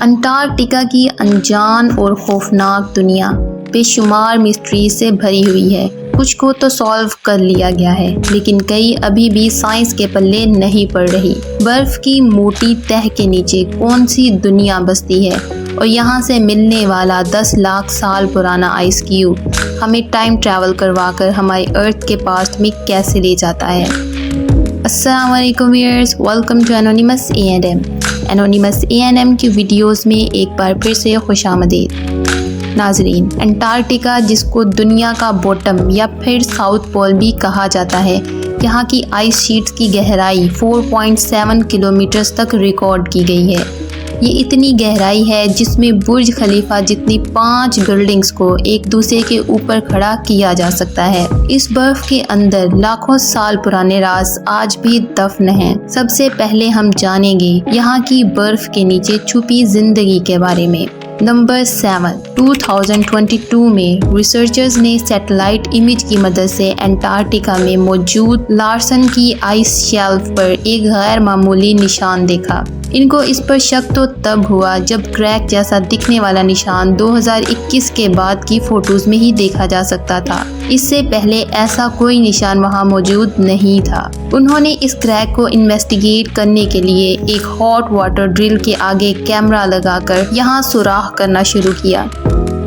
Antarctica کی انجان اور خوفناک دنیا بے شمار مسٹری سے بھری ہوئی ہے۔ کچھ کو تو سالو کر لیا گیا ہے، لیکن کئی ابھی بھی سائنس کے پلے نہیں پڑ رہی۔ برف کی موٹی تہہ کے نیچے کون سی دنیا بستی ہے، اور یہاں سے ملنے والا 10 لاکھ سال پرانا آئس کیوب ہمیں ٹائم ٹریول کروا کر ہماری ارتھ کے پاسٹ میں کیسے لے جاتا ہے۔ السلام علیکم viewers, welcome to anonymous A&M۔ Anonymous A&M کی ویڈیوز میں ایک بار پھر سے خوش آمدید۔ ناظرین، انٹارکٹیکا جس کو دنیا کا باٹم یا پھر ساؤتھ پول بھی کہا جاتا ہے، یہاں کی آئس شیٹس کی گہرائی 4.7 کلومیٹرز تک ریکارڈ کی گئی ہے۔ یہ اتنی گہرائی ہے جس میں برج خلیفہ جتنی 5 بلڈنگز کو ایک دوسرے کے اوپر کھڑا کیا جا سکتا ہے۔ اس برف کے اندر لاکھوں سال پرانے راز آج بھی دفن ہیں۔ سب سے پہلے ہم جانیں گے یہاں کی برف کے نیچے چھپی زندگی کے بارے میں۔ نمبر 7، 2022 میں ریسرچرز نے سیٹلائٹ امیج کی مدد سے انٹارکٹیکا میں موجود لارسن کی آئس شیلف پر ایک غیر معمولی نشان دیکھا۔ ان کو اس پر شک تو تب ہوا جب کریک جیسا دکھنے والا نشان 2021 کے بعد کی فوٹوز میں ہی دیکھا جا سکتا تھا۔ اس سے پہلے ایسا کوئی نشان وہاں موجود نہیں تھا۔ انہوں نے اس کریک کو انویسٹیگیٹ کرنے کے لیے ایک ہاٹ واٹر ڈرل کے آگے کیمرہ لگا کر یہاں سوراخ کرنا شروع کیا۔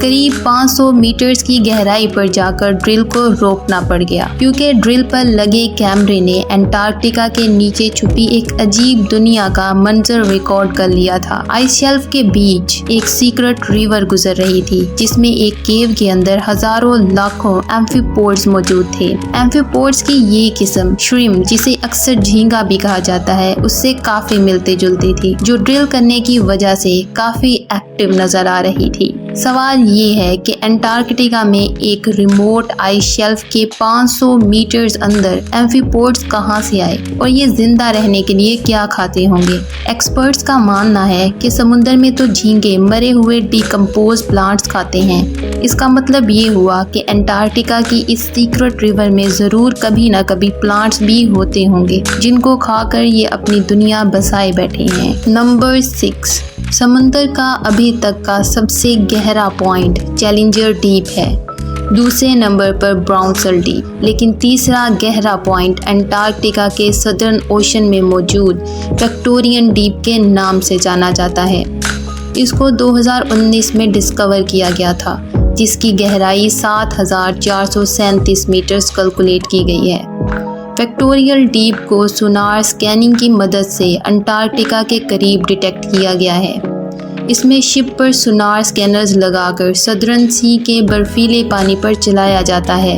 قریب 500 میٹرز کی گہرائی پر جا کر ڈرل کو روکنا پڑ گیا، کیونکہ ڈرل پر لگے کیمرے نے انٹارکٹیکا کے نیچے چھپی ایک عجیب دنیا کا منظر ریکارڈ کر لیا تھا۔ آئس شیلف کے بیچ ایک سیکرٹ ریور گزر رہی تھی، جس میں ایک کیو کے اندر ہزاروں لاکھوں ایمفیپوڈز موجود تھے۔ ایمفیپوڈز کی یہ قسم شرمپ، جسے اکثر جھینگا بھی کہا جاتا ہے، اس سے کافی ملتی جلتی تھی، جو ڈرل کرنے کی وجہ سے کافی ایکٹیو نظر آ رہی تھی۔ سوال یہ ہے کہ انٹارکٹیکا میں ایک ریموٹ آئس شیلف کے 500 میٹرز اندر ایمفیپوڈز کہاں سے آئے، اور یہ زندہ رہنے کے لیے کیا کھاتے ہوں گے؟ ایکسپرٹس کا ماننا ہے کہ سمندر میں تو جھینگے مرے ہوئے ڈیکمپوز پلانٹس کھاتے ہیں۔ اس کا مطلب یہ ہوا کہ انٹارکٹیکا کی اس سیکرٹ ریور میں ضرور کبھی نہ کبھی پلانٹس بھی ہوتے ہوں گے، جن کو کھا کر یہ اپنی دنیا بسائے بیٹھے ہیں۔ نمبر 6، سمندر کا ابھی تک کا سب سے گہرا پوائنٹ چیلنجر ڈیپ ہے۔ دوسرے نمبر پر براؤنسل ڈیپ، لیکن تیسرا گہرا پوائنٹ انٹارکٹیکا کے سدرن اوشن میں موجود وکٹورین ڈیپ کے نام سے جانا جاتا ہے۔ اس کو 2019 میں ڈسکور کیا گیا تھا، جس کی گہرائی 7437 میٹرز کیلکولیٹ کی گئی ہے۔ وکٹوریل ڈیپ کو سونار سکیننگ کی مدد سے انٹارکٹیکا کے قریب ڈیٹیکٹ کیا گیا ہے۔ اس میں شپ پر سونار سکینرز لگا کر سدرن سی کے برفیلے پانی پر چلایا جاتا ہے۔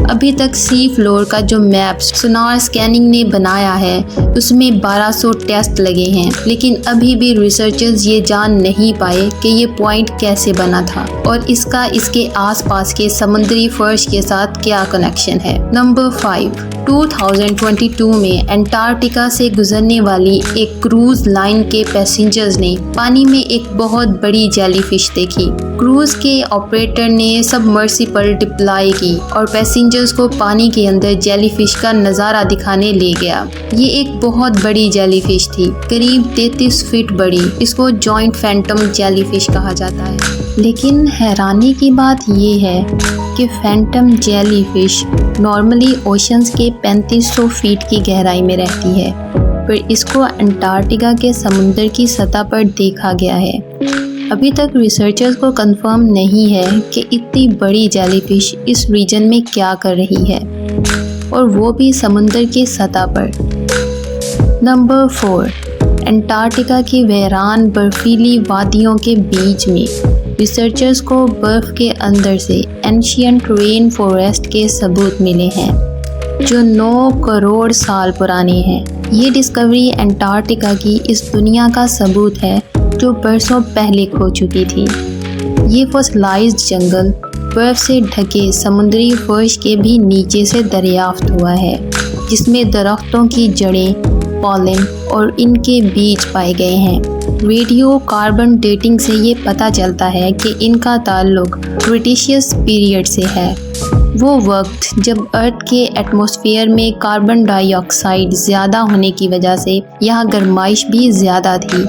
ابھی تک سی فلور کا جو میپ سونار سکیننگ نے بنایا ہے، اس میں 1200 ٹیسٹ لگے ہیں، لیکن ابھی بھی ریسرچرز یہ جان نہیں پائے کہ یہ پوائنٹ کیسے بنا تھا اور اس کا اس کے آس پاس کے سمندری فرش کے ساتھ کیا کنیکشن ہے۔ نمبر 5، 2022 میں انٹارکٹیکا سے گزرنے والی ایک کروز لائن کے پیسنجرز نے پانی میں ایک بہت بڑی جیلی فش دیکھی۔ کروز کے آپریٹر نے سبمرسیبل ڈپلائی کی اور پیسنجرز کو پانی کے اندر جیلی فش کا نظارہ دکھانے لے گیا۔ یہ ایک بہت بڑی جیلی فش تھی، قریب 33 فٹ بڑی۔ اس کو جوائنٹ فینٹم جیلی فش کہا جاتا ہے۔ لیکن حیرانی کی بات یہ ہے کہ phantom jelly fish normally oceans کے 3500 فٹ کی گہرائی میں رہتی ہے، پر اس کو انٹارکٹیکا کے سمندر کی سطح پر دیکھا گیا ہے۔ ابھی تک ریسرچرز کو کنفرم نہیں ہے کہ اتنی بڑی جیلی فش اس ریجن میں کیا کر رہی ہے، اور وہ بھی سمندر کی سطح پر۔ نمبر 4، انٹارکٹیکا کی ویران برفیلی وادیوں کے بیچ میں ریسرچرز کو برف کے اندر سے اینشینٹ رین فارسٹ کے ثبوت ملے ہیں، جو 9 کروڑ سال پرانے ہیں۔ یہ ڈسکوری انٹارکٹیکا کی اس دنیا کا ثبوت ہے جو برسوں پہلے کھو چکی تھی۔ یہ فوسلائزڈ جنگل برف سے ڈھکے سمندری فرش کے بھی نیچے سے دریافت ہوا ہے، جس میں درختوں کی جڑیں، پالن اور ان کے بیج پائے گئے ہیں۔ ریڈیو کاربن ڈیٹنگ سے یہ پتہ چلتا ہے کہ ان کا تعلق کریٹیشیس پیریڈ سے ہے، وہ وقت جب ارتھ کے ایٹماسفیئر میں کاربن ڈائی آکسائڈ زیادہ ہونے کی وجہ سے یہاں گرمائش بھی زیادہ تھی۔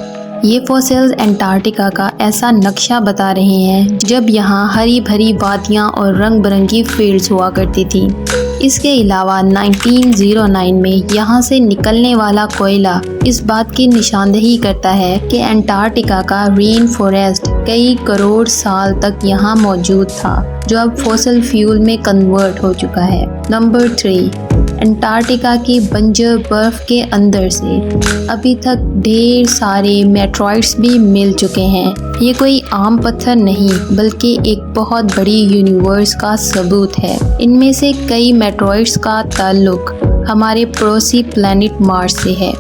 یہ فوسلز انٹارکٹیکا کا ایسا نقشہ بتا رہے ہیں جب یہاں ہری بھری وادیاں اور رنگ برنگی فیلڈز ہوا کرتی تھی۔ اس کے علاوہ 1909 میں یہاں سے نکلنے والا کوئلہ اس بات کی نشاندہی کرتا ہے کہ انٹارکٹیکا کا رین فوریسٹ کئی کروڑ سال تک یہاں موجود تھا، جو اب فوسل فیول میں کنورٹ ہو چکا ہے۔ نمبر 3، انٹارکٹیکا کی بنجر برف کے اندر سے ابھی تک ڈھیر سارے میٹرائٹس بھی مل چکے ہیں۔ یہ کوئی عام پتھر نہیں بلکہ ایک بہت بڑی یونیورس کا ثبوت ہے۔ ان میں سے کئی میٹرائٹس کا تعلق ہمارے پڑوسی پلانٹ مارس سے ہے۔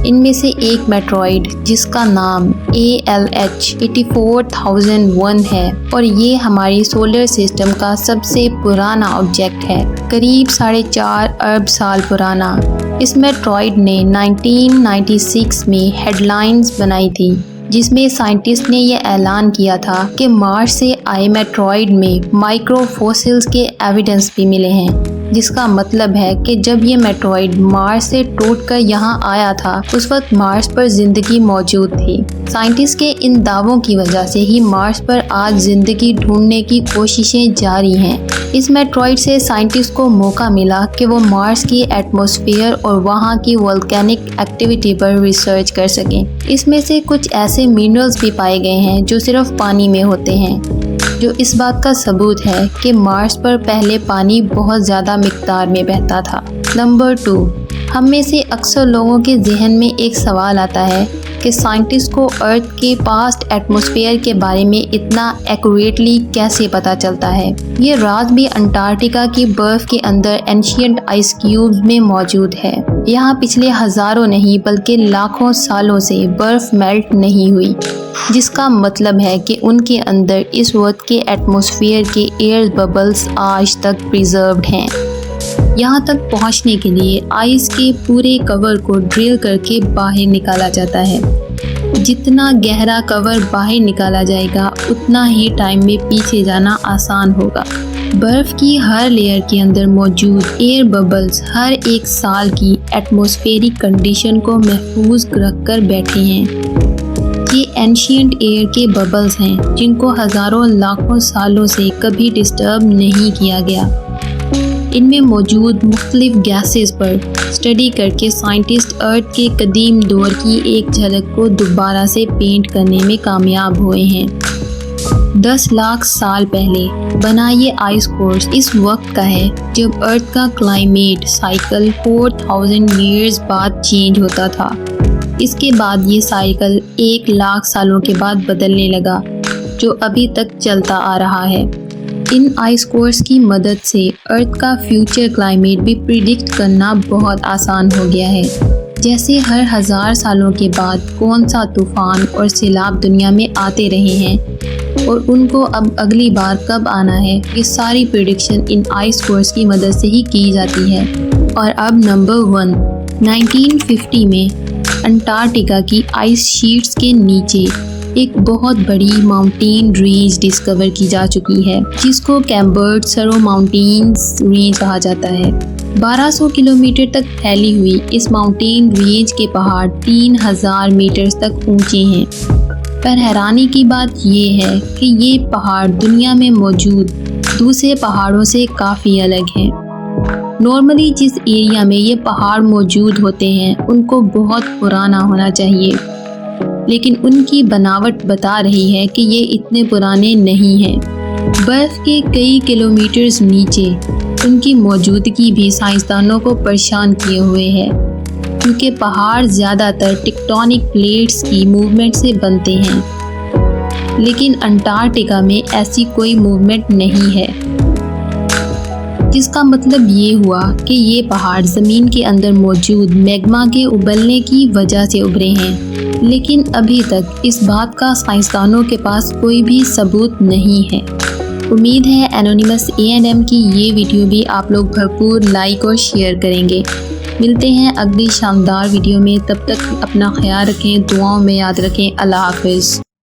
ان میں سے ایک میٹرائٹ جس کا نام ALH 84001 ہے اور یہ ہماری سولر سسٹم کا سب سے پرانا آبجیکٹ ہے، قریب 4.5 ارب سال پرانا۔ اس میٹرائٹ نے 1996 میں ہیڈ لائنز بنائی تھی جس میں سائنٹسٹ نے یہ اعلان کیا تھا کہ مارس سے آئے میٹرائٹ میں مائکرو فوسلز کے ایویڈنس بھی ملے ہیں، جس کا مطلب ہے کہ جب یہ میٹرائٹ مارس سے ٹوٹ کر یہاں آیا تھا اس وقت مارس پر زندگی موجود تھی۔ سائنٹسٹ کے ان دعووں کی وجہ سے ہی مارس پر آج زندگی ڈھونڈنے کی کوششیں جاری ہیں۔ اس میٹرائٹ سے سائنٹسٹ کو موقع ملا کہ وہ مارس کی ایٹماسفیئر اور وہاں کی والکینک ایکٹیویٹی پر ریسرچ کر سکیں۔ اس میں سے کچھ ایسے منرلز بھی پائے گئے ہیں جو صرف پانی میں ہوتے ہیں، جو اس بات کا ثبوت ہے کہ مارس پر پہلے پانی بہت زیادہ مقدار میں بہتا تھا۔ نمبر 2، ہم میں سے اکثر لوگوں کے ذہن میں ایک سوال آتا ہے کہ سائنٹسٹ کو ارتھ کے پاسٹ ایٹماسفیئر کے بارے میں اتنا ایکوریٹلی کیسے پتہ چلتا ہے۔ یہ راز بھی انٹارکٹیکا کی برف کے اندر اینشینٹ آئس کیوبز میں موجود ہے۔ یہاں پچھلے ہزاروں نہیں بلکہ لاکھوں سالوں سے برف میلٹ نہیں ہوئی، جس کا مطلب ہے کہ ان کے اندر اس وقت کے ایٹماسفیئر کے ایئر ببلز آج تک پریزروڈ ہیں۔ یہاں تک پہنچنے کے لیے آئس کے پورے کور کو ڈرل کر کے باہر نکالا جاتا ہے۔ جتنا گہرا کور باہر نکالا جائے گا اتنا ہی ٹائم میں پیچھے جانا آسان ہوگا۔ برف کی ہر لیئر کے اندر موجود ایئر ببلز ہر ایک سال کی ایٹماسفیئرک کنڈیشن کو محفوظ رکھ کر بیٹھے ہیں۔ یہ اینشینٹ ایئر کے ببلز ہیں جن کو ہزاروں لاکھوں سالوں سے کبھی ڈسٹرب نہیں کیا گیا۔ ان میں موجود مختلف گیسز پر اسٹڈی کر کے سائنٹسٹ ارتھ کے قدیم دور کی ایک جھلک کو دوبارہ سے پینٹ کرنے میں کامیاب ہوئے ہیں۔ 10 لاکھ سال پہلے بنا یہ آئس کورس اس وقت کا ہے جب ارتھ کا کلائمیٹ سائیکل 4000 ایئرز بعد چینج ہوتا تھا۔ اس کے بعد یہ سائیکل 1 لاکھ سالوں کے بعد بدلنے لگا، جو ابھی تک چلتا آ رہا ہے۔ ان آئس کورس کی مدد سے ارتھ کا فیوچر کلائمیٹ بھی پریڈکٹ کرنا بہت آسان ہو گیا ہے، جیسے ہر 1000 سالوں کے بعد کون سا طوفان اور سیلاب دنیا میں آتے رہے ہیں اور ان کو اب اگلی بار کب آنا ہے، یہ ساری پریڈکشن ان آئس کورس کی مدد سے ہی کی جاتی ہے۔ اور اب نمبر 1، 1950 میں انٹارکٹیکا کی آئس شیٹس کے نیچے ایک بہت بڑی ماؤنٹین رینج ڈسکور کی جا چکی ہے جس کو کیمبرڈ سرو ماؤنٹینز رینج کہا جاتا ہے۔ 1200 کلومیٹر تک پھیلی ہوئی اس ماؤنٹین رینج کے پہاڑ 3000 میٹر تک اونچے ہیں۔ پر حیرانی کی بات یہ ہے کہ یہ پہاڑ دنیا میں موجود دوسرے پہاڑوں سے کافی الگ ہیں۔ نارملی جس ایریا میں یہ پہاڑ موجود ہوتے ہیں ان کو بہت پرانا ہونا چاہیے، لیکن ان کی بناوٹ بتا رہی ہے کہ یہ اتنے پرانے نہیں ہیں۔ برف کے کئی کلومیٹرز نیچے ان کی موجودگی بھی سائنسدانوں کو پریشان کیے ہوئے ہے، کیونکہ پہاڑ زیادہ تر ٹیکٹونک پلیٹس کی موومنٹ سے بنتے ہیں، لیکن انٹارکٹیکا میں ایسی کوئی موومنٹ نہیں ہے، جس کا مطلب یہ ہوا کہ یہ پہاڑ زمین کے اندر موجود میگما کے ابلنے کی وجہ سے ابھرے ہیں۔ لیکن ابھی تک اس بات کا سائنسدانوں کے پاس کوئی بھی ثبوت نہیں ہے۔ امید ہے انونیمس A&M کی یہ ویڈیو بھی آپ لوگ بھرپور لائک اور شیئر کریں گے۔ ملتے ہیں اگلی شاندار ویڈیو میں، تب تک اپنا خیال رکھیں، دعاؤں میں یاد رکھیں۔ اللہ حافظ۔